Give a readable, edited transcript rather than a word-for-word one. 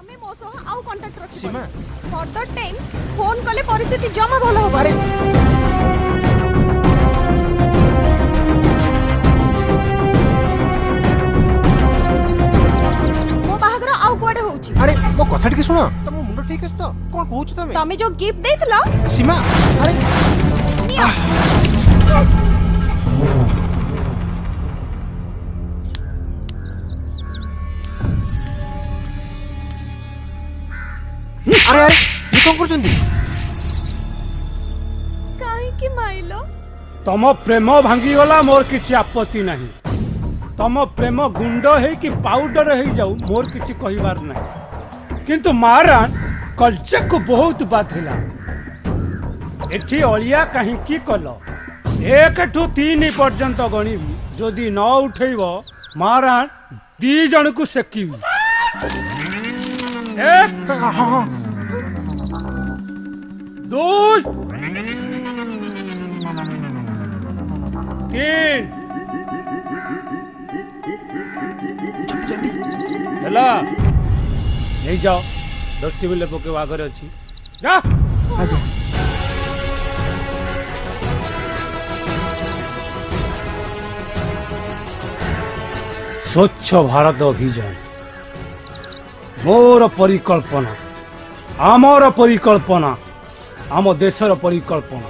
तमे मो सह आउ कांटेक्ट रखि सीमा फर्दर टाइम फोन कले परिस्थिति जमा भलो हो अरे मो बाहागर आउ कोडे होउची अरे मो कथा टिके सुनो तम मुंडो ठीक अछि त कोन कहउछ तमे तमे जो गिफ्ट देथिला सीमा अरे अरे अरे ये कौन करछंदी काहे की माइलो तम प्रेम भांगी गला मोर किछि आपत्ति नहीं तम प्रेम गुंड है कि पाउडर है जाऊ मोर किछि कहिबार नहीं किंतु महाराण कल्चर को बहुत बाधिला एठी अलिया कहीं की कल 1 ठू 3 पर्यंत गणिबी जदि न उठेब महाराण 2 जन को सेकिबी 1 2 3 ହେଲା नहीं जाओ 10 टेबल पके आगे अच्छी जा स्वच्छ भारत अभियान मोर परिकल्पना आमर परिकल्पना आम देशर परिकल्पना